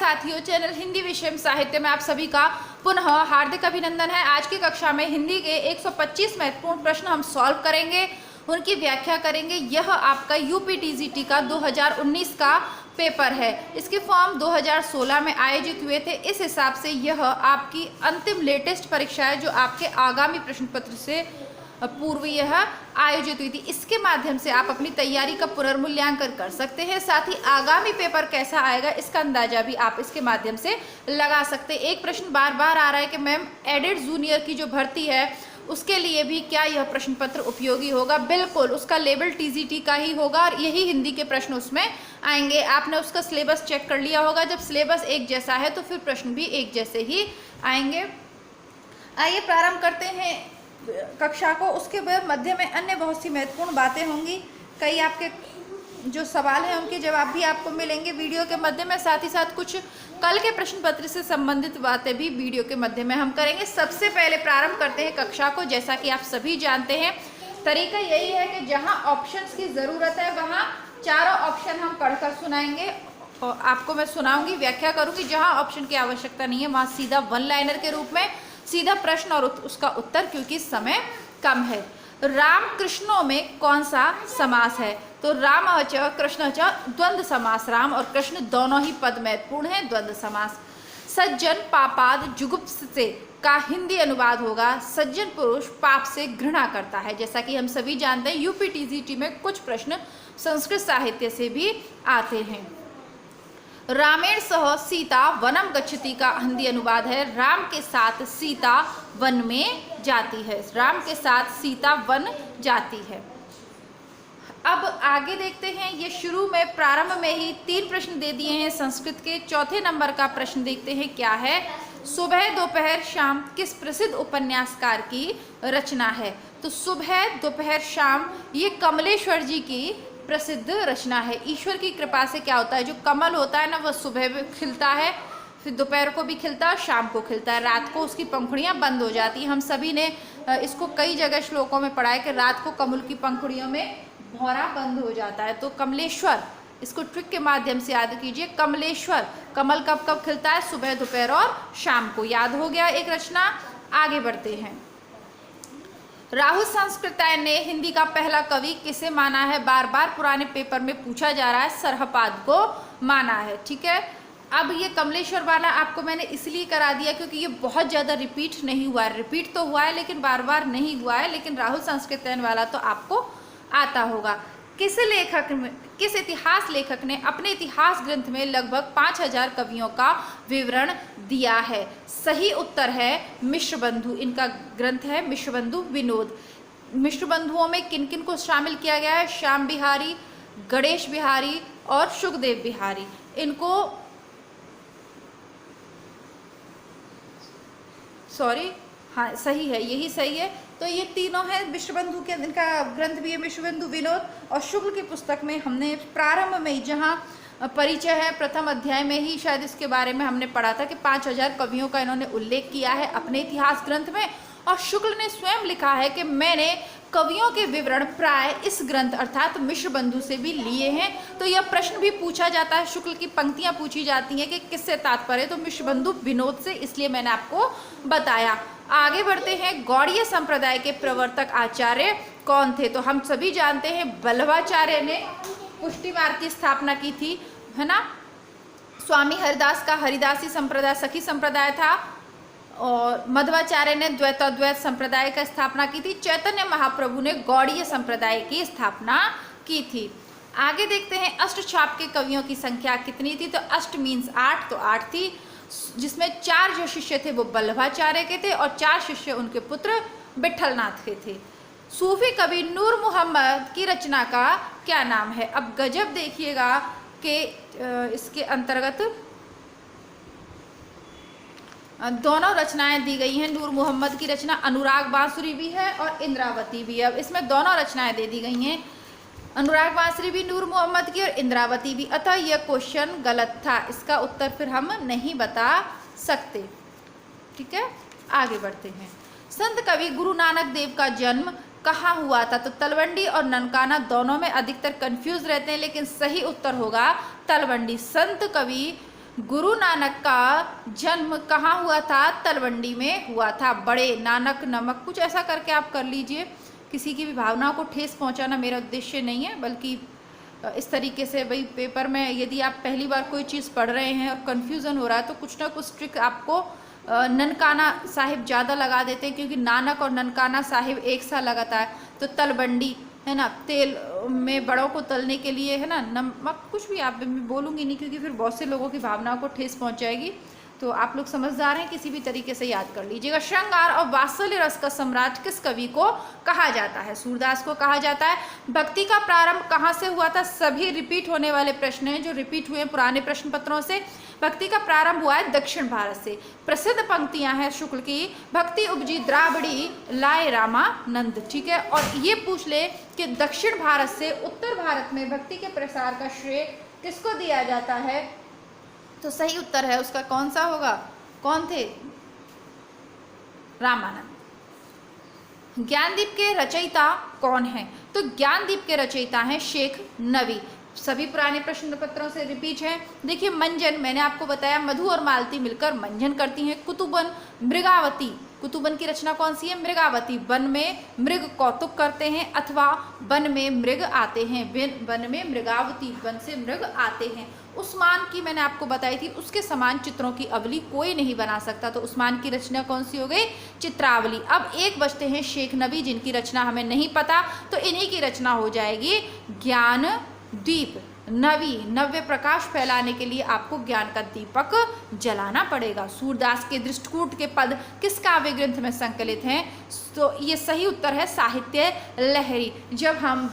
साथियों, चैनल हिंदी विषय साहित्य में आप सभी का पुनः हार्दिक अभिनंदन है। आज की कक्षा में हिंदी के 125 महत्वपूर्ण प्रश्न हम सॉल्व करेंगे, उनकी व्याख्या करेंगे। यह आपका यूपीटीजीटी का 2019 का पेपर है। इसके फॉर्म 2016 में आयोजित हुए थे। इस हिसाब से यह आपकी अंतिम लेटेस्ट परीक्षा है जो आपके आगामी प्रश्न पत्र से पूर्व यह आयोजित हुई थी। इसके माध्यम से आप अपनी तैयारी का पुनर्मूल्यांकन कर सकते हैं। साथ ही आगामी पेपर कैसा आएगा इसका अंदाजा भी आप इसके माध्यम से लगा सकते हैं। एक प्रश्न बार बार आ रहा है कि मैम एडेड जूनियर की जो भर्ती है उसके लिए भी क्या यह प्रश्न पत्र उपयोगी होगा। बिल्कुल, उसका लेवल टीजीटी का ही होगा और यही हिंदी के प्रश्न उसमें आएंगे। आपने उसका सिलेबस चेक कर लिया होगा। जब सिलेबस एक जैसा है तो फिर प्रश्न भी एक जैसे ही आएंगे। आइए प्रारंभ करते हैं कक्षा को। उसके बाद मध्य में अन्य बहुत सी महत्वपूर्ण बातें होंगी। कई आपके जो सवाल हैं उनके जवाब भी आपको मिलेंगे वीडियो के मध्य में। साथ ही साथ कुछ कल के प्रश्न पत्र से संबंधित बातें भी वीडियो के मध्य में हम करेंगे। सबसे पहले प्रारंभ करते हैं कक्षा को। जैसा कि आप सभी जानते हैं, तरीका यही है कि जहां ऑप्शंस की ज़रूरत है वहां चारों ऑप्शन हम पढ़कर सुनाएंगे और आपको मैं सुनाऊंगी, व्याख्या करूंगी। जहां ऑप्शन की आवश्यकता नहीं है वहां सीधा वन लाइनर के रूप में सीधा प्रश्न और उसका उत्तर, क्योंकि समय कम है। राम कृष्णों में कौन सा समास है? तो राम च कृष्ण च द्वंद्व समास। राम और कृष्ण दोनों ही पद महत्वपूर्ण है, द्वंद्व समास। सज्जन पापाद जुगुप्से का हिंदी अनुवाद होगा सज्जन पुरुष पाप से घृणा करता है। जैसा कि हम सभी जानते हैं यूपीटीजीटी में कुछ प्रश्न संस्कृत साहित्य से भी आते हैं। रामेण सह सीता वनम गच्छति का हिंदी अनुवाद है राम के साथ सीता वन में जाती है। राम के साथ सीता वन जाती है। अब आगे देखते हैं। ये शुरू में प्रारंभ में ही 3 प्रश्न दे दिए हैं संस्कृत के। चौथे नंबर का प्रश्न देखते हैं क्या है। सुबह दोपहर शाम किस प्रसिद्ध उपन्यासकार की रचना है? तो सुबह दोपहर शाम ये कमलेश्वर जी की प्रसिद्ध रचना है। ईश्वर की कृपा से क्या होता है, जो कमल होता है ना वह सुबह भी खिलता है, फिर दोपहर को भी खिलता है और शाम को खिलता है। रात को उसकी पंखुड़ियाँ बंद हो जाती हैं। हम सभी ने इसको कई जगह श्लोकों में पढ़ा है कि रात को कमल की पंखुड़ियों में भौरा बंद हो जाता है। तो कमलेश्वर, इसको ट्रिक के माध्यम से याद कीजिए। कमलेश्वर, कमल कब कब खिलता है? सुबह दोपहर और शाम को। याद हो गया एक रचना। आगे बढ़ते हैं। राहुल संस्कृतायन ने हिंदी का पहला कवि किसे माना है? बार बार पुराने पेपर में पूछा जा रहा है। सरहपाद को माना है। ठीक है। अब ये कमलेश्वर वाला आपको मैंने इसलिए करा दिया क्योंकि ये बहुत ज़्यादा रिपीट नहीं हुआ है। रिपीट तो हुआ है लेकिन बार बार नहीं हुआ है। लेकिन राहुल संस्कृतायन वाला तो आपको आता होगा। किस इतिहास लेखक ने अपने इतिहास ग्रंथ में लगभग 5000 कवियों का विवरण दिया है? सही उत्तर है मिश्रबंधु। इनका ग्रंथ है मिश्रबंधु विनोद। मिश्रबंधुओं में किन किन को शामिल किया गया है? श्याम बिहारी, गणेश बिहारी और सुखदेव बिहारी। इनको हाँ सही है, यही सही है। तो ये तीनों हैं विश्वबंधु के। इनका ग्रंथ भी है विश्वबंधु विनोद। और शुक्ल की पुस्तक में हमने प्रारंभ में जहाँ परिचय है प्रथम अध्याय में ही शायद इसके बारे में हमने पढ़ा था कि 5000 कवियों का इन्होंने उल्लेख किया है अपने इतिहास ग्रंथ में। और शुक्ल ने स्वयं लिखा है कि मैंने कवियों के विवरण प्राय इस ग्रंथ अर्थात मिश्रबंधु से भी लिए हैं। तो यह प्रश्न भी पूछा जाता है, शुक्ल की पंक्तियां पूछी जाती हैं कि किससे तात्पर्य? तो मिश्रबंधु विनोद से, इसलिए मैंने आपको बताया। आगे बढ़ते हैं। गौड़ीय संप्रदाय के प्रवर्तक आचार्य कौन थे? तो हम सभी जानते हैं वल्लभाचार्य ने पुष्टि मार्ग की स्थापना की थी, है ना। स्वामी हरिदास का हरिदासी संप्रदाय सखी संप्रदाय था और मध्वाचार्य ने द्वैताद्वैत संप्रदाय का स्थापना की थी। चैतन्य महाप्रभु ने गौड़ीय संप्रदाय की स्थापना की थी। आगे देखते हैं अष्टछाप के कवियों की संख्या कितनी थी? तो अष्ट मीन्स 8, तो 8 थी, जिसमें 4 जो शिष्य थे वो वल्लभाचार्य के थे और 4 शिष्य उनके पुत्र विठलनाथ के थे। सूफी कवि नूर मोहम्मद की रचना का क्या नाम है? अब गजब देखिएगा कि इसके अंतर्गत दोनों रचनाएं दी गई हैं। नूर मोहम्मद की रचना अनुराग बांसुरी भी है और इंद्रावती भी है। अब इसमें दोनों रचनाएं दे दी गई हैं, अनुराग बांसुरी भी नूर मोहम्मद की और इंद्रावती भी। अतः यह क्वेश्चन गलत था। इसका उत्तर फिर हम नहीं बता सकते। ठीक है, आगे बढ़ते हैं। संत कवि गुरु नानक देव का जन्म कहाँ हुआ था? तो तलवंडी और ननकाना दोनों में अधिकतर कंफ्यूज रहते हैं, लेकिन सही उत्तर होगा तलवंडी। संत कवि गुरु नानक का जन्म कहाँ हुआ था? तलवंडी में हुआ था। बड़े नानक नमक कुछ ऐसा करके आप कर लीजिए। किसी की भी भावनाओं को ठेस पहुंचाना मेरा उद्देश्य नहीं है, बल्कि इस तरीके से भाई पेपर में यदि आप पहली बार कोई चीज़ पढ़ रहे हैं और कन्फ्यूज़न हो रहा है तो कुछ ना कुछ ट्रिक आपको ननकाना साहिब ज़्यादा लगा देते हैं, क्योंकि नानक और ननकाना साहिब एक सा लगाता है। तो तलवंडी है ना, तेल में बड़ों को तलने के लिए है ना, नमक कुछ भी आप मैं बोलूँगी नहीं, क्योंकि फिर बहुत से लोगों की भावनाओं को ठेस पहुँच जाएगी। तो आप लोग समझदार हैं, किसी भी तरीके से याद कर लीजिएगा। श्रृंगार और वात्सल्य रस का सम्राट किस कवि को कहा जाता है? सूरदास को कहा जाता है। भक्ति का प्रारंभ कहाँ से हुआ था? सभी रिपीट होने वाले प्रश्न हैं जो रिपीट हुए हैं पुराने प्रश्न पत्रों से। भक्ति का प्रारंभ हुआ है दक्षिण भारत से। प्रसिद्ध पंक्तियां हैं शुक्ल की, भक्ति उपजी द्राविड़ी लाए रामानंद। ठीक है, और ये पूछ ले कि दक्षिण भारत से उत्तर भारत में भक्ति के प्रसार का श्रेय किसको दिया जाता है? तो सही उत्तर है उसका कौन सा होगा? कौन थे? रामानंद। ज्ञानदीप के रचयिता कौन है? तो ज्ञानदीप के रचयिता हैं शेख नबी। सभी पुराने प्रश्न पत्रों से रिपीट है। देखिए, मंजन मैंने आपको बताया, मधु और मालती मिलकर मंजन करती हैं। कुतुबन, मृगावती। कुतुबन की रचना कौन सी है? मृगावती। वन में मृग कौतुक करते हैं अथवा वन में मृग आते हैं। वन में मृगावती, वन से मृग आते हैं। उस्मान की मैंने आपको बताई थी, उसके समान चित्रों की अवली कोई नहीं बना सकता। तो उस्मान की रचना कौन सी हो गई? चित्रावली। अब एक बचते हैं शेख नबी, जिनकी रचना हमें नहीं पता, तो इन्हीं की रचना हो जाएगी ज्ञान दीप। नवी, नव्य प्रकाश फैलाने के लिए आपको ज्ञान का दीपक जलाना पड़ेगा। सूरदास के दृष्टिकूट के पद किस काव्य ग्रंथ में संकलित हैं? तो ये सही उत्तर है साहित्य लहरी। जब हम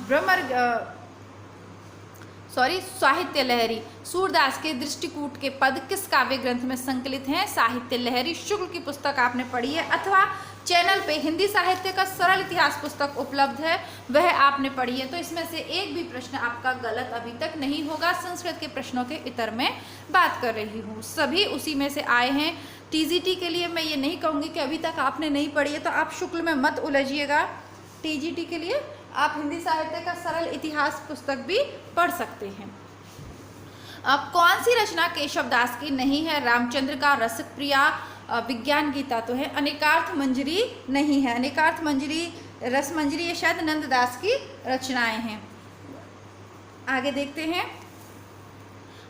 साहित्य लहरी। सूरदास के दृष्टिकूट के पद किस काव्य ग्रंथ में संकलित हैं? साहित्य लहरी। शुक्ल की पुस्तक आपने पढ़ी है, अथवा चैनल पे हिंदी साहित्य का सरल इतिहास पुस्तक उपलब्ध है, वह आपने पढ़ी है। तो इसमें से एक भी प्रश्न आपका गलत अभी तक नहीं होगा। संस्कृत के प्रश्नों के इतर में बात कर रही हूँ, सभी उसी में से आए हैं। टीजीटी के लिए मैं ये नहीं कहूँगी कि अभी तक आपने नहीं पढ़ी है तो आप शुक्ल में मत उलझिएगा। टीजीटी के लिए आप हिंदी साहित्य का सरल इतिहास पुस्तक भी पढ़ सकते हैं। अब कौन सी रचना केशव दास की नहीं है? रामचंद्र का रसप्रिया विज्ञान गीता तो है। अनेकार्थ मंजरी नहीं है। अनेकार्थ मंजरी, रस मंजरी, ये शायद नंददास की रचनाएं हैं। आगे देखते हैं।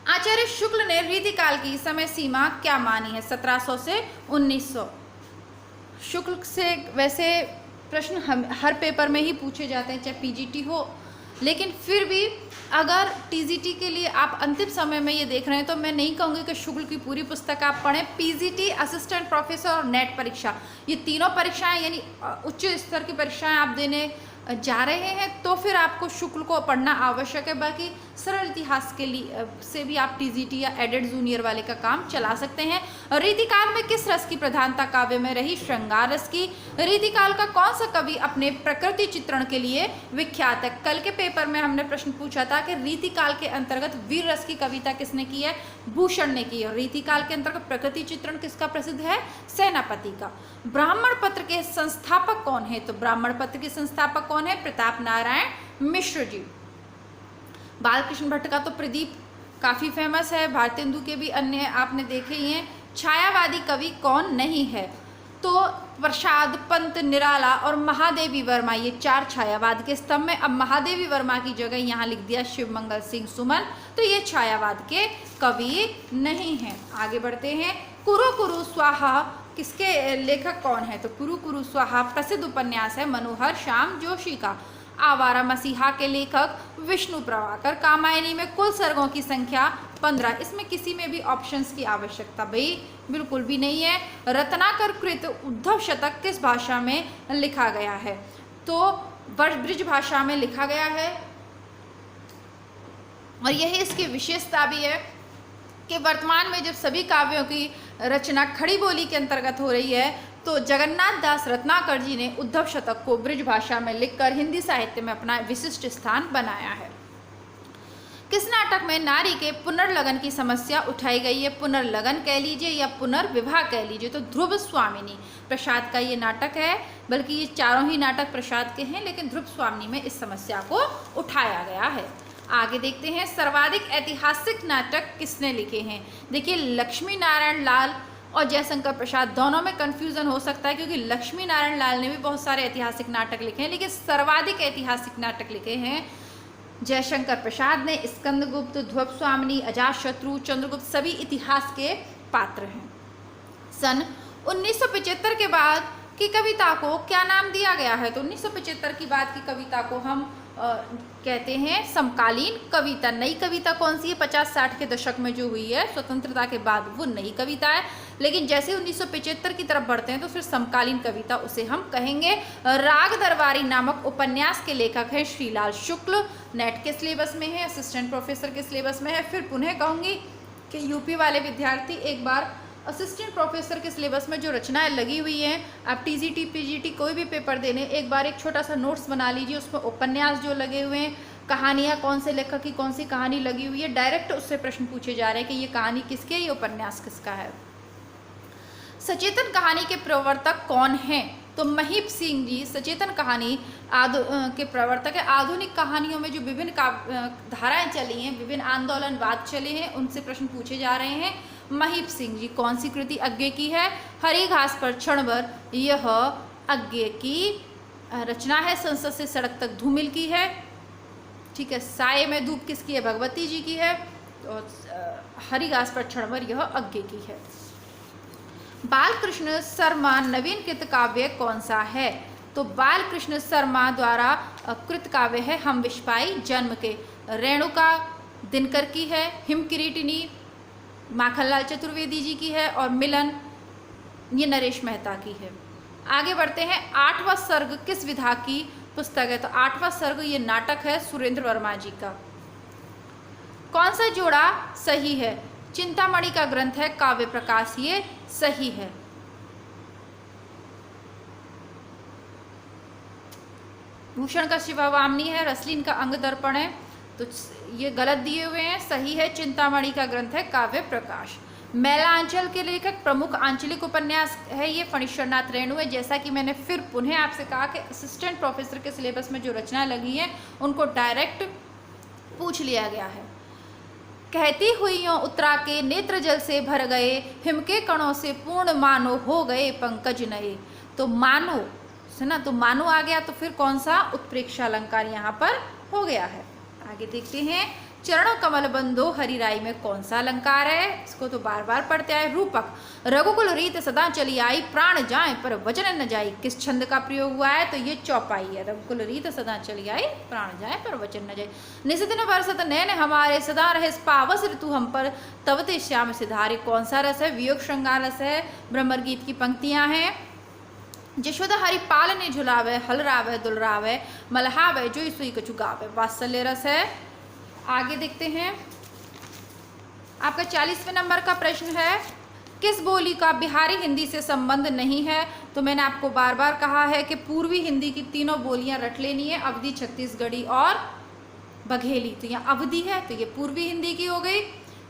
आचार्य शुक्ल ने रीतिकाल की समय सीमा क्या मानी है? 1700 से 1900। शुक्ल से वैसे प्रश्न हम हर पेपर में ही पूछे जाते हैं, चाहे पीजीटी हो, लेकिन फिर भी अगर टीजीटी के लिए आप अंतिम समय में ये देख रहे हैं तो मैं नहीं कहूँगी कि शुक्ल की पूरी पुस्तक आप पढ़ें। पीजीटी, असिस्टेंट प्रोफेसर और नेट परीक्षा, ये तीनों परीक्षाएं यानी उच्च स्तर की परीक्षाएं आप देने जा रहे हैं तो फिर आपको शुक्ल को पढ़ना आवश्यक है। बाकी सरल इतिहास के लिए से भी आप टीजीटी या एडेड जूनियर वाले का काम चला सकते हैं। रीतिकाल में किस रस की प्रधानता काव्य में रही? श्रृंगार रस की। रीतिकाल का कौन सा कवि अपने प्रकृति चित्रण के लिए विख्यात है? कल के पेपर में हमने प्रश्न पूछा था कि रीतिकाल के अंतर्गत वीर रस की कविता किसने की है? भूषण ने की। और रीतिकाल के अंतर्गत प्रकृति चित्रण किसका प्रसिद्ध है? सेनापति का। ब्राह्मण पत्र के संस्थापक कौन है? तो ब्राह्मण पत्र के संस्थापक कौन है? प्रताप नारायण मिश्र जी। बालकृष्ण भट्ट का तो प्रदीप काफी फेमस है। भारतेंदु के भी अन्य आपने देखे ही हैं। छायावादी कवि कौन नहीं है? तो प्रसाद, पंत, निराला और महादेवी वर्मा, ये चार छायावाद के स्तंभ में। अब महादेवी वर्मा की जगह यहाँ लिख दिया शिवमंगल सिंह सुमन, तो ये छायावाद के कवि नहीं हैं। आगे बढ़ते हैं। कुरु कुरु स्वाहा किसके लेखक कौन है? तो कुरु कुरु स्वाहा प्रसिद्ध उपन्यास है मनोहर श्याम जोशी का। आवारा मसीहा के लेखक विष्णु प्रभाकर। कामायनी में कुल सर्गों की संख्या 15। इसमें किसी में भी ऑप्शंस की आवश्यकता भाई बिल्कुल भी नहीं है। रत्नाकर कृत उद्धव शतक किस भाषा में लिखा गया है? तो ब्रज भाषा में लिखा गया है। और यही इसकी विशेषता भी है कि वर्तमान में जब सभी काव्यों की रचना खड़ी बोली के अंतर्गत हो रही है तो जगन्नाथ दास रत्नाकर जी ने उद्धव शतक को ब्रज भाषा में लिखकर हिंदी साहित्य में अपना विशिष्ट स्थान बनाया है। किस नाटक में नारी के पुनर्लगन की समस्या उठाई गई है? पुनर्लगन कह लीजिए या पुनर्विवाह कह लीजिए। तो ध्रुव स्वामिनी प्रसाद का ये नाटक है, बल्कि ये चारों ही नाटक प्रसाद के हैं, लेकिन ध्रुव स्वामिनी में इस समस्या को उठाया गया है। आगे देखते हैं सर्वाधिक ऐतिहासिक नाटक किसने लिखे हैं। देखिए लक्ष्मी नारायण लाल और जयशंकर प्रसाद, दोनों में कंफ्यूजन हो सकता है क्योंकि लक्ष्मी नारायण लाल ने भी बहुत सारे ऐतिहासिक नाटक लिखे हैं, लेकिन सर्वाधिक ऐतिहासिक नाटक लिखे हैं जयशंकर प्रसाद ने। स्कंदगुप्त, ध्रुव स्वामिनी, अजातशत्रु, चंद्रगुप्त सभी इतिहास के पात्र हैं। सन 1975 के बाद की कविता को क्या नाम दिया गया है? तो 1975 की बाद की कविता को हम कहते हैं समकालीन कविता। नई कविता कौन सी है? 50-60 के दशक में जो हुई है स्वतंत्रता के बाद, वो नई कविता है। लेकिन जैसे 1975 की तरफ बढ़ते हैं तो फिर समकालीन कविता उसे हम कहेंगे। राग दरबारी नामक उपन्यास के लेखक हैं श्रीलाल शुक्ल। नेट के सिलेबस में है, असिस्टेंट प्रोफेसर के सिलेबस में है। फिर पुनः कहूँगी कि यूपी वाले विद्यार्थी एक बार असिस्टेंट प्रोफेसर के सिलेबस में जो रचनाएं लगी हुई हैं, आप टीजीटी पीजीटी कोई भी पेपर देने एक बार एक छोटा सा नोट्स बना लीजिए, उसमें उपन्यास जो लगे हुए हैं, कहानियाँ कौन से लेखक की कौन सी कहानी लगी हुई है, डायरेक्ट उससे प्रश्न पूछे जा रहे हैं कि ये कहानी किसकी है, ये उपन्यास किसका है। सचेतन कहानी के प्रवर्तक कौन हैं? तो महीप सिंह जी सचेतन कहानी के प्रवर्तक है। आधुनिक कहानियों में जो विभिन्न धाराएं चली हैं, विभिन्न आंदोलनवाद चले हैं, उनसे प्रश्न पूछे जा रहे हैं। महीप सिंह जी कौन सी कृति अज्ञे की है? हरी घास पर क्षण भर, यह अज्ञे की रचना है। संसद से सड़क तक धूमिल की है। ठीक है। साये में धूप किसकी है? भगवती जी की है। तो हरी घास पर क्षण भर यह अज्ञे की है। बालकृष्ण शर्मा नवीन कृत काव्य कौन सा है? तो बालकृष्ण शर्मा द्वारा कृत काव्य है हम विश्वाई जन्म के। रेणुका दिनकर की है। हिम किरीटिनी माखनलाल चतुर्वेदी जी की है। और मिलन ये नरेश मेहता की है। आगे बढ़ते हैं। 8वां सर्ग किस विधा की पुस्तक है? तो 8वां सर्ग ये नाटक है सुरेंद्र वर्मा जी का। कौन सा जोड़ा सही है? चिंतामणि का ग्रंथ है काव्य प्रकाश, ये सही है। भूषण का शिवावामनी है। रसलीन का अंग दर्पण है, तो ये गलत दिए हुए हैं। सही है चिंतामणि का ग्रंथ है काव्य प्रकाश। मैलांचल के लेखक प्रमुख आंचलिक उपन्यास है ये फणीश्वरनाथ रेणु है। जैसा कि मैंने फिर पुनः आपसे कहा कि असिस्टेंट प्रोफेसर के सिलेबस में जो रचनाएं लगी हैं उनको डायरेक्ट पूछ लिया गया है। कहती हुइयों उत्तरा के नेत्र जल से भर गए, हिम के कणों से पूर्ण मानो हो गए पंकज नए। तो मानो है ना, तो मानो आ गया, तो फिर कौन सा उत्प्रेक्षा अलंकार यहाँ पर हो गया है। आगे देखते हैं। चरणों कमल बंधो हरि राई में कौन सा अलंकार है? इसको तो बार बार पढ़ते आए। रूपक रघुकुल रीत सदा चली आई, प्राण जाए पर वचन न जाई। किस छंद का प्रयोग हुआ है? तो ये चौपाई है। रघुकुल रीत सदा चली आई, प्राण जाए पर वचन न जाए। निशिदिन बरसत नैन हमारे, सदा रहे पावस ऋतु हम पर, तब ते श्याम सिधारे। कौन सा रस है? वियोग श्रृंगार रस है। भ्रमर गीत की पंक्तियां हैं। जशोदा हरि पाल ने झुलावे, हलरावे दुलरावे, मलहावे जो सुई कछु गावे। वात्सल्य रस है। आगे देखते हैं। आपका 40वें नंबर का प्रश्न है, किस बोली का बिहारी हिंदी से संबंध नहीं है? तो मैंने आपको बार बार कहा है कि पूर्वी हिंदी की तीनों बोलियां रट लेनी है, अवधी, छत्तीसगढ़ी और बघेली। तो यहाँ अवधी है तो ये पूर्वी हिंदी की हो गई,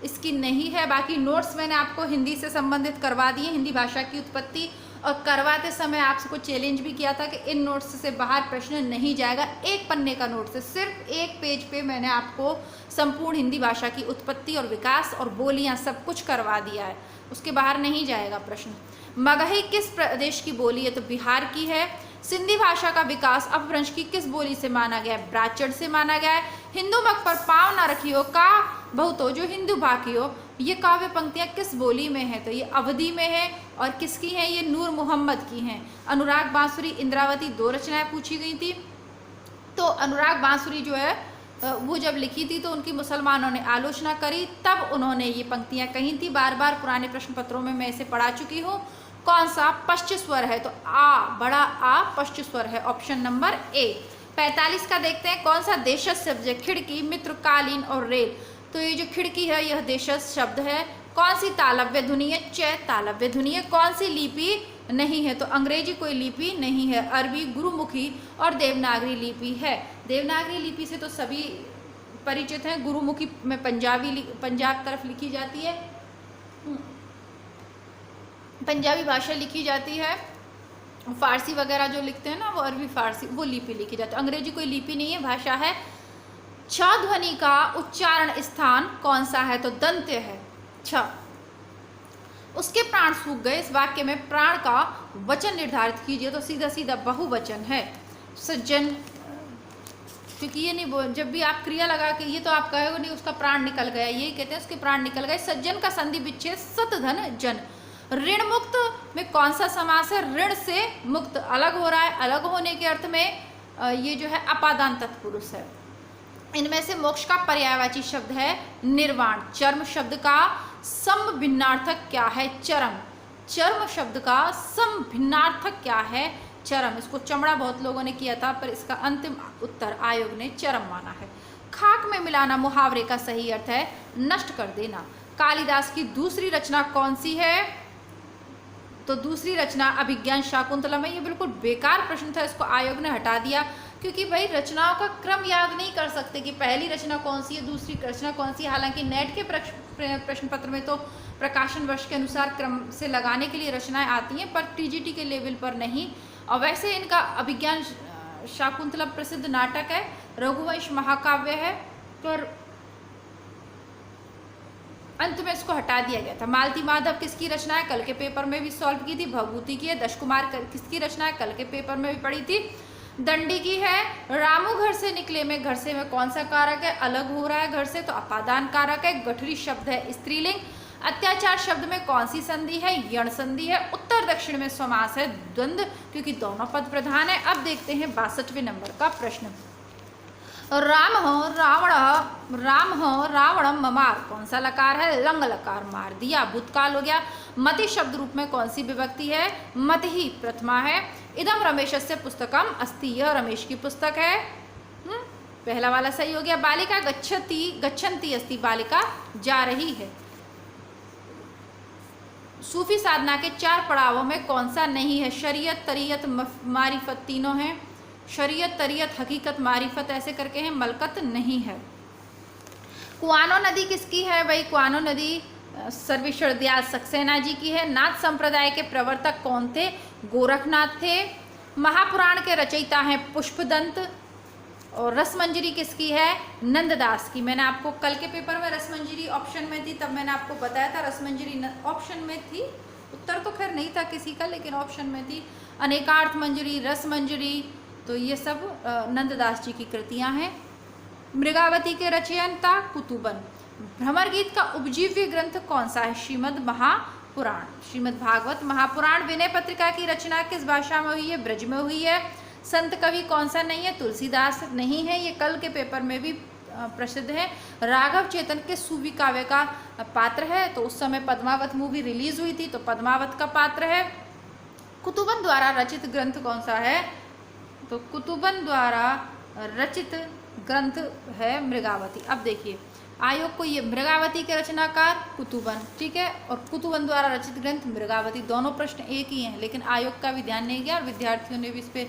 इसकी नहीं है। बाकी नोट्स मैंने आपको हिंदी से संबंधित करवा दिए, हिंदी भाषा की उत्पत्ति, और करवाते समय आपसे को चैलेंज भी किया था कि इन नोट्स से बाहर प्रश्न नहीं जाएगा। एक पन्ने का नोट से सिर्फ एक पेज पे मैंने आपको संपूर्ण हिंदी भाषा की उत्पत्ति और विकास और बोलियां सब कुछ करवा दिया है, उसके बाहर नहीं जाएगा प्रश्न। मगही किस प्रदेश की बोली है? तो बिहार की है। सिंधी भाषा का विकास अपभ्रंश की किस बोली से माना गया है? ब्राह्मण से माना गया है। हिंदू मग पर पाँव ना रखियो का बहुतो जो हिंदू भाकियो, ये काव्य पंक्तियाँ किस बोली में है? तो ये अवधी में है। और किसकी हैं? ये नूर मोहम्मद की हैं। अनुराग बांसुरी, इंद्रावती, दो रचनाएं पूछी गई थी। तो अनुराग बांसुरी जो है वो जब लिखी थी तो उनकी मुसलमानों ने आलोचना करी, तब उन्होंने ये पंक्तियाँ कही थी। बार बार पुराने प्रश्न पत्रों में मैं इसे पढ़ा चुकी हूँ। कौन सा? पश्च स्वर है, तो आ, बड़ा आ पश्च स्वर है, ऑप्शन नंबर ए। 45 का देखते हैं। कौन सा देशज शब्द है? खिड़की, मित्र, कालीन और रेल। तो ये जो खिड़की है यह देशज शब्द है। कौन सी तालव्य ध्वनि है? च तालव्य ध्वनि है। कौन सी लिपि नहीं है? तो अंग्रेजी कोई लिपि नहीं है। अरबी, गुरुमुखी और देवनागरी लिपि है। देवनागरी लिपि से तो सभी परिचित हैं। गुरुमुखी में पंजाब तरफ लिखी जाती है, पंजाबी भाषा लिखी जाती है। फारसी वगैरह जो लिखते हैं ना वो अरबी फारसी वो लिपि लिखी जाती है। अंग्रेजी कोई लिपि नहीं है, भाषा है। छ ध्वनि का उच्चारण स्थान कौन सा है? तो दंत्य है छ। उसके प्राण सूख गए, इस वाक्य में प्राण का वचन निर्धारित कीजिए। तो सीधा सीधा बहुवचन है सज्जन, क्योंकि ये नहीं जब भी आप क्रिया लगा के ये तो आप कहोगे नहीं उसका प्राण निकल गया, यही कहते हैं उसके प्राण निकल गए। सज्जन का संधि विच्छेद सत धन जन। ऋण मुक्त में कौन सा समास है? ऋण से मुक्त अलग हो रहा है, अलग होने के अर्थ में ये जो है अपादान तत्पुरुष है। इनमें से मोक्ष का पर्यायवाची शब्द है निर्वाण। चर्म शब्द का सम भिन्नार्थक क्या है? चरम। चर्म शब्द का सम भिन्नार्थक क्या है? चरम। इसको चमड़ा बहुत लोगों ने किया था, पर इसका अंतिम उत्तर आयोग ने चरम माना है। खाक में मिलाना मुहावरे का सही अर्थ है नष्ट कर देना। कालिदास की दूसरी रचना कौन सी है? तो दूसरी रचना अभिज्ञान शाकुंतलम है। ये बिल्कुल बेकार प्रश्न था, इसको आयोग ने हटा दिया, क्योंकि भाई रचनाओं का क्रम याद नहीं कर सकते कि पहली रचना कौन सी है, दूसरी रचना कौन सी है। हालांकि नेट के प्रश्न पत्र में तो प्रकाशन वर्ष के अनुसार क्रम से लगाने के लिए रचनाएं आती हैं, पर टीजीटी के लेवल पर नहीं। और वैसे इनका अभिज्ञान शाकुंतलम प्रसिद्ध नाटक है, रघुवंश महाकाव्य है, पर अंत में इसको हटा दिया गया था। मालती माधव किसकी रचना है? कल के पेपर में भी सॉल्व की थी। भभूति की है। दश कुमार किसकी रचना है? कल के पेपर में भी पढ़ी थी। दंडी की है। रामू घर से निकले में घर से में कौन सा कारक है? अलग हो रहा है घर से, तो अपादान कारक है। गठरी शब्द है स्त्रीलिंग। अत्याचार शब्द में कौन सी संधि है? यण संधि है। उत्तर दक्षिण में समास है द्वंद्व, क्योंकि दोनों पद प्रधान है। अब देखते हैं 62वें नंबर का प्रश्न। राम हो रावणम ममार, कौन सा लकार है? लंग लकार मार दिया। भूतकाल हो गया। मति शब्द रूप में कौन सी विभक्ति है? मत ही प्रथमा है। इदम रमेशस्य पुस्तकम अस्ति, यह रमेश की पुस्तक है। पहला वाला सही हो गया। बालिका गच्छन्ति अस्ति, बालिका जा रही है। सूफी साधना के 4 पड़ावों में कौन सा नहीं है? शरीयत, तरीयत, मारिफत, तीनों हैं। शरीयत, तरीयत, हकीकत, मारिफत ऐसे करके हैं, मलकत नहीं है। कुआनो नदी किसकी है? भाई कुआनो नदी सर्वेश्वर दयाल सक्सेना जी की है। नाथ संप्रदाय के प्रवर्तक कौन थे? गोरखनाथ थे। महापुराण के रचयिता हैं पुष्पदंत। और रसमंजरी किसकी है? नंददास की। मैंने आपको कल के पेपर में रसमंजरी ऑप्शन में थी, तब मैंने आपको बताया था रसमंजरी ऑप्शन में थी। उत्तर तो खैर नहीं था किसी का, लेकिन ऑप्शन में थी। अनेकार्थ मंजरी, रसमंजरी, तो ये सब नंददास जी की कृतियां हैं। मृगावती के रचयिता कुतुबन। भ्रमर गीत का उपजीव्य ग्रंथ कौन सा है? श्रीमद् महापुराण। श्रीमद् भागवत महापुराण। विनय पत्रिका की रचना किस भाषा में हुई है? ब्रज में हुई है। संत कवि कौन सा नहीं है? तुलसीदास नहीं है। ये कल के पेपर में भी प्रसिद्ध है। राघव चेतन के सूफी काव्य का पात्र है। तो उस समय पद्मावत मूवी रिलीज हुई थी, तो पद्मावत का पात्र है। कुतुबन द्वारा रचित ग्रंथ कौन सा है? तो कुतुबन द्वारा रचित ग्रंथ है मृगावती। अब देखिए आयोग को, ये मृगावती के रचनाकार कुतुबन, ठीक है, और कुतुबन द्वारा रचित ग्रंथ मृगावती, दोनों प्रश्न एक ही हैं, लेकिन आयोग का भी ध्यान नहीं गया और विद्यार्थियों ने भी इस पर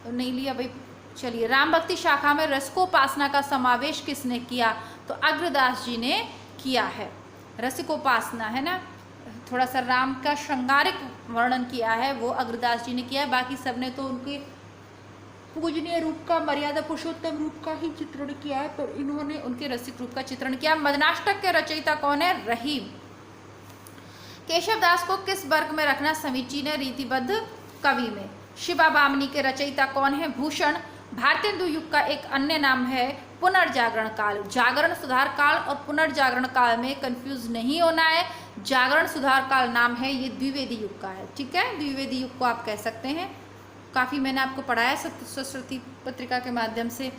नहीं लिया। भाई चलिए, राम भक्ति शाखा में रसिकोपासना का समावेश किसने किया? तो अग्रदास जी ने किया है। रसिकोपासना है ना, थोड़ा सा राम का श्रृंगारिक वर्णन किया है, वो अग्रदास जी ने किया है। बाकी सबने तो उनके पूजनीय रूप का, मर्यादा पुरुषोत्तम रूप का ही चित्रण किया है, पर इन्होंने उनके रसिक रूप का चित्रण किया। मदनाष्टक के रचयिता कौन है? रहीम। केशवदास को किस वर्ग में रखना समीचीन है? रीतिबद्ध कवि में। शिवा बामनी के रचयिता कौन है? भूषण। भारतेंदु युग का एक अन्य नाम है पुनर्जागरण काल। जागरण सुधार काल और पुनर्जागरण काल में कंफ्यूज नहीं होना है। जागरण सुधार काल नाम है, ये द्विवेदी युग का है, ठीक है, द्विवेदी युग को आप कह सकते हैं। काफ़ी मैंने आपको पढ़ाया सरस्वती पत्रिका के माध्यम से,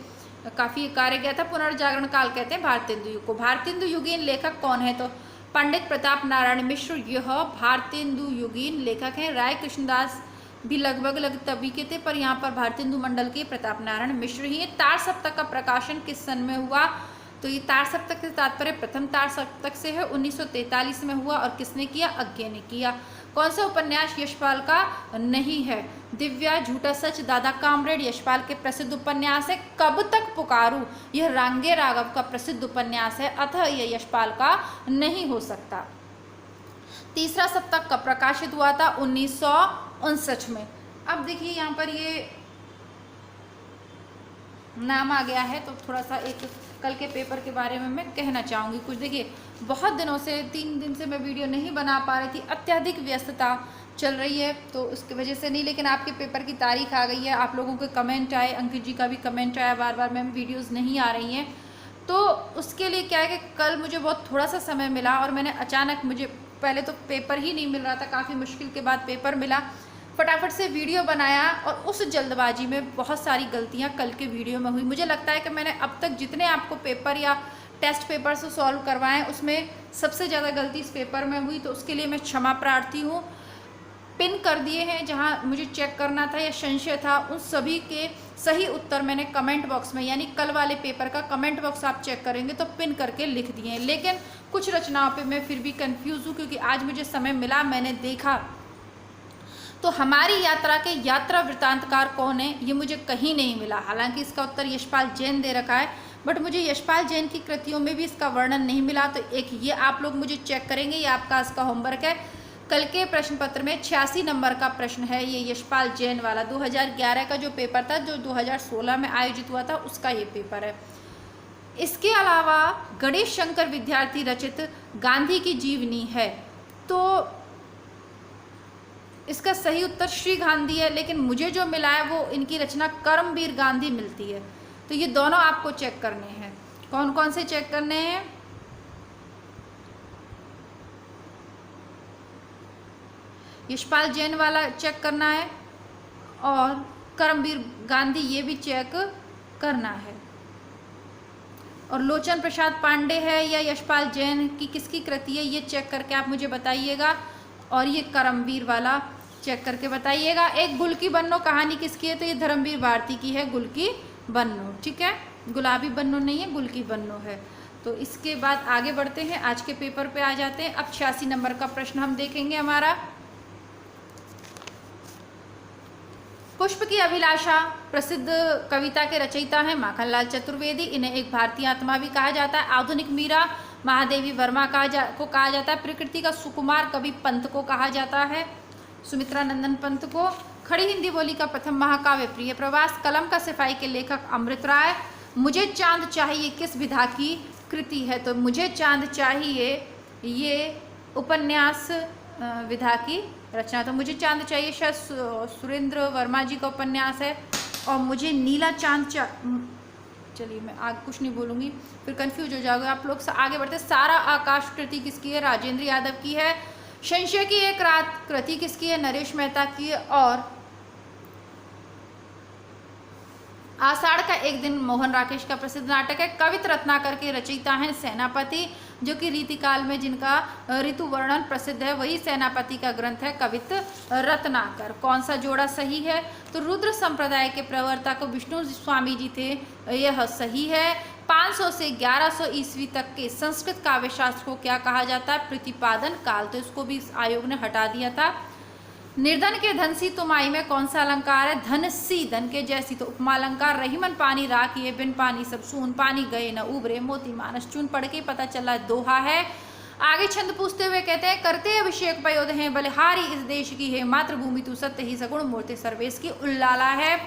काफ़ी कार्य किया था। पुनर्जागरण काल कहते हैं भारतेंदु युग को। भारतेंदु युगीन लेखक कौन है? तो पंडित प्रताप नारायण मिश्र यह भारतेंदु युगीन लेखक हैं। राय कृष्णदास भी लगभग तभी के थे, पर यहाँ पर भारतेंदु मंडल के प्रताप नारायण मिश्र ही हैं। तार सप्तक का प्रकाशन किस सन में हुआ? तो ये तार सप्तक से तात्पर्य प्रथम तार सप्तक से है, 1943 में हुआ। और किसने किया? अज्ञे ने किया। कौन सा उपन्यास यशपाल का नहीं है? दिव्या, झूठा सच, दादा कामरेड यशपाल के प्रसिद्ध उपन्यास है। कब तक पुकारूं, यह रांगे राघव का प्रसिद्ध उपन्यास है, अतः यह यशपाल का नहीं हो सकता। तीसरा सप्तक कब प्रकाशित हुआ था? 1959 में। अब देखिए यहाँ पर ये नाम आ गया है, तो थोड़ा सा एक कल के पेपर के बारे में मैं कहना चाहूँगी कुछ। देखिए, बहुत दिनों से 3 दिन से मैं वीडियो नहीं बना पा रही थी, अत्यधिक व्यस्तता चल रही है, तो उसकी वजह से नहीं। लेकिन आपके पेपर की तारीख आ गई है, आप लोगों के कमेंट आए, अंकित जी का भी कमेंट आया, बार बार मैम वीडियोज़ नहीं आ रही हैं, तो उसके लिए क्या है कि कल मुझे बहुत थोड़ा सा समय मिला और मैंने अचानक, मुझे पहले तो पेपर ही नहीं मिल रहा था, काफ़ी मुश्किल के बाद पेपर मिला, फटाफट से वीडियो बनाया और उस जल्दबाजी में बहुत सारी गलतियां कल के वीडियो में हुई। मुझे लगता है कि मैंने अब तक जितने आपको पेपर या टेस्ट पेपर से सॉल्व करवाएं उसमें सबसे ज़्यादा गलती इस पेपर में हुई, तो उसके लिए मैं क्षमा प्रार्थी हूँ। पिन कर दिए हैं जहाँ मुझे चेक करना था या संशय था, उन सभी के सही उत्तर मैंने कमेंट बॉक्स में, यानी कल वाले पेपर का कमेंट बॉक्स आप चेक करेंगे तो पिन करके लिख दिए हैं। लेकिन कुछ रचनाओं पे मैं फिर भी कंफ्यूज हूँ, क्योंकि आज मुझे समय मिला, मैंने देखा तो हमारी यात्रा के यात्रा वृत्तांतकार कौन है ये मुझे कहीं नहीं मिला। हालांकि इसका उत्तर यशपाल जैन दे रखा है, बट मुझे यशपाल जैन की कृतियों में भी इसका वर्णन नहीं मिला। तो एक ये आप लोग मुझे चेक करेंगे, ये आपका इसका होमवर्क है। कल के प्रश्न पत्र में 86 नंबर का प्रश्न है, ये यशपाल जैन वाला 2011 का जो पेपर था, जो 2016 में आयोजित हुआ था, उसका ये पेपर है। इसके अलावा गणेश शंकर विद्यार्थी रचित गांधी की जीवनी है, तो इसका सही उत्तर श्री गांधी है, लेकिन मुझे जो मिला है वो इनकी रचना कर्मवीर गांधी मिलती है। तो ये दोनों आपको चेक करने हैं। कौन कौन से चेक करने हैं? यशपाल जैन वाला चेक करना है और कर्मवीर गांधी ये भी चेक करना है। और लोचन प्रसाद पांडे है या यशपाल जैन की किसकी कृति है ये चेक करके आप मुझे बताइएगा, और ये कर्मवीर वाला चेक करके बताइएगा। एक गुल की बन्नो कहानी किसकी है? तो ये धर्मवीर भारती की है, गुल की बन्नो। ठीक है, गुलाबी बन्नो नहीं है, गुल की बन्नो है। तो इसके बाद आगे बढ़ते हैं, आज के पेपर पे आ जाते हैं। अब 86 नंबर का प्रश्न हम देखेंगे हमारा। पुष्प की अभिलाषा प्रसिद्ध कविता के रचयिता हैं माखनलाल चतुर्वेदी। इन्हें एक भारतीय आत्मा भी कहा जाता है। आधुनिक मीरा महादेवी वर्मा को कहा जाता है। प्रकृति का सुकुमार कवि पंत को कहा जाता है, सुमित्रा नंदन पंत को। खड़ी हिंदी बोली का प्रथम महाकाव्य प्रिय प्रवास। कलम का सिपाही के लेखक अमृत राय। मुझे चांद चाहिए किस विधा की कृति है? तो मुझे चांद चाहिए ये उपन्यास विधा की रचना। तो मुझे चांद चाहिए शायद सुरेंद्र वर्मा जी का उपन्यास है। और मुझे नीला चांद चलिए मैं आगे कुछ नहीं बोलूँगी, फिर कंफ्यूज हो जाओगे आप लोग। आगे बढ़ते। सारा आकाश कृति किसकी है? राजेंद्र यादव की है। संशय की एक रात कृति किसकी है? नरेश मेहता की है। और आषाढ़ का एक दिन मोहन राकेश का प्रसिद्ध नाटक है। कवित रत्नाकर के रचयिता हैं सेनापति, जो कि रीतिकाल में जिनका ऋतु वर्णन प्रसिद्ध है, वही सेनापति का ग्रंथ है कवित रत्नाकर। कौन सा जोड़ा सही है? तो रुद्र संप्रदाय के प्रवर्तक विष्णु स्वामी जी थे, यह सही है। 500 से 1100 ईस्वी तक के संस्कृत काव्यशास्त्र को क्या कहा जाता है? प्रतिपादन काल। तो इसको भी आयोग ने हटा दिया था। निर्धन के धन सी तुमाई में कौन सा अलंकार है? धन सी, धन के जैसी। तो उपमा अलंकार। रहीमन पानी राखिए बिन पानी सब सून, पानी गए न उबरे मोती मानस चून। पढ़ के पता चला दोहा है। आगे छंद पूछते हुए कहते हैं, करते अभिषेक पयोध हैं बलिहारी इस देश की है, मातृभूमि तू सत्य ही सगुण मूर्ति सर्वेश की उल्लाला है।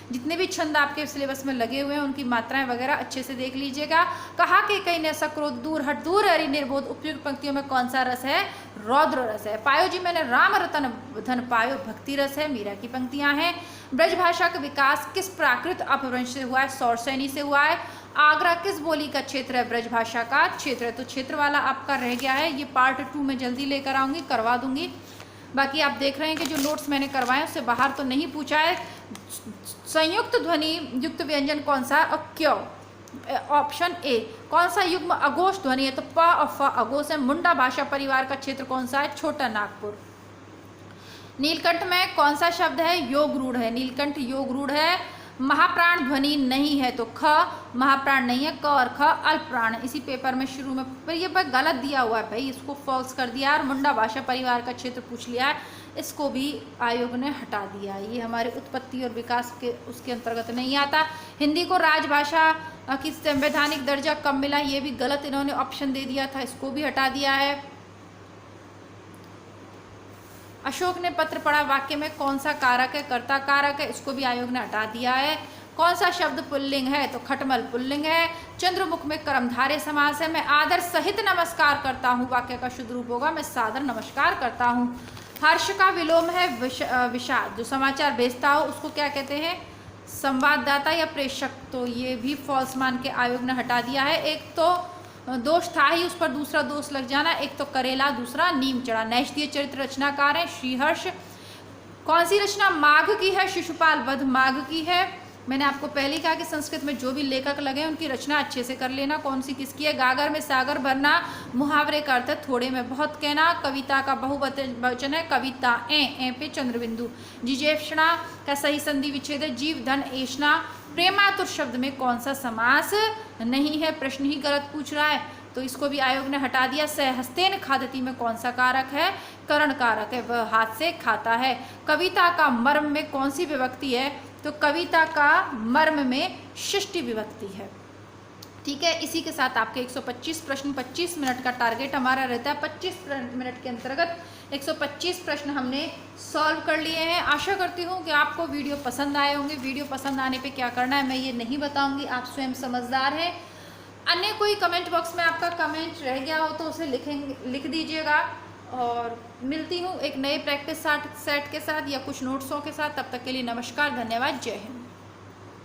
जितने भी छंद आपके सिलेबस में लगे हुए हैं उनकी मात्राएं वगैरह अच्छे से देख लीजिएगा। कहा कि कहीं ने सक्रोध दूर हट दूर हरि निर्बोध। उपयुक्त पंक्तियों में कौन सा रस है? रौद्र रस है। पायो जी मैंने राम रतन धन पायो, भक्ति रस है। मीरा की पंक्तियां हैं। ब्रजभाषा का विकास किस प्राकृत अपभ्रंश से हुआ है? सौरसैनी से हुआ है। आगरा किस बोली का क्षेत्र है? ब्रजभाषा का क्षेत्र है। तो क्षेत्र वाला आपका रह गया है, ये पार्ट 2 में जल्दी लेकर आऊंगी, करवा दूंगी। बाकी आप देख रहे हैं कि जो नोट्स मैंने करवाए उससे बाहर तो नहीं पूछा है। संयुक्त ध्वनि युक्त व्यंजन कौन सा और क्यों? Option A. कौन सा युग्म अघोष ध्वनि है? तो प और फ अघोष है। मुंडा भाषा परिवार का क्षेत्र कौन सा है? छोटा नागपुर। नीलकंठ में कौन सा शब्द है? योग रूढ़ है। नीलकंठ योग रूढ़ है। महाप्राण ध्वनि नहीं है, तो ख महाप्राण नहीं है, क और ख अल्पप्राण है। इसी पेपर में शुरू में पर ये पर गलत दिया हुआ है भाई, इसको फॉल्स कर दिया। और मुंडा भाषा परिवार का क्षेत्र पूछ लिया है, इसको भी आयोग ने हटा दिया। ये हमारे उत्पत्ति और विकास के उसके अंतर्गत नहीं आता। हिंदी को राजभाषा की संवैधानिक दर्जा कब मिला? ये भी गलत इन्होंने ऑप्शन दे दिया था, इसको भी हटा दिया है। अशोक ने पत्र पढ़ा वाक्य में कौन सा कारक है? कर्ता कारक है, इसको भी आयोग ने हटा दिया है। कौन सा शब्द पुल्लिंग है? तो खटमल पुल्लिंग है। चंद्रमुख में कर्मधारय समास है। मैं आदर सहित नमस्कार करता हूँ, वाक्य का शुद्ध रूप होगा मैं सादर नमस्कार करता हूँ। हर्ष का विलोम है विषाद। जो समाचार भेजता हो उसको क्या कहते हैं? संवाददाता या प्रेषक। तो ये भी फॉल्स मान के आयोग ने हटा दिया है। एक तो दोष था ही, उस पर दूसरा दोष लग जाना। एक तो करेला, दूसरा नीम चढ़ा। नैष्ठीय चरित्र रचनाकार है श्रीहर्ष। कौन सी रचना माघ की है? शिशुपाल वध माघ की है। मैंने आपको पहले ही कहा कि संस्कृत में जो भी लेखक लगे उनकी रचना अच्छे से कर लेना। कौन सी किसकी है? गागर में सागर भरना। मुहावरे का अर्थ है थोड़े में बहुत कहना। कविता का बहुवचन है कविता। ए पे चंद्रबिंदु। जिजेष्णा का सही संधि विच्छेद है जीव धन एष्णा। प्रेमातुर शब्द में कौन सा समास नहीं है? प्रश्न ही गलत पूछ रहा है तो इसको भी आयोग ने हटा दिया। सहस्तेन खादती में कौन सा कारक है? करण कारक है, वह हाथ से खाता है। कविता का मर्म में कौन सी विभक्ति है? तो कविता का मर्म में षष्ठी विभक्ति है। ठीक है, इसी के साथ आपके 125 प्रश्न 25 मिनट का टारगेट हमारा रहता है। 25 मिनट के अंतर्गत 125 प्रश्न हमने सॉल्व कर लिए हैं। आशा करती हूँ कि आपको वीडियो पसंद आए होंगे। वीडियो पसंद आने पे क्या करना है मैं ये नहीं बताऊंगी, आप स्वयं समझदार हैं। अन्य कोई कमेंट बॉक्स में आपका कमेंट रह गया हो तो उसे लिख दीजिएगा। और मिलती हूँ एक नए प्रैक्टिस सेट के साथ या कुछ नोट्सों के साथ। तब तक के लिए नमस्कार, धन्यवाद, जय हिंद।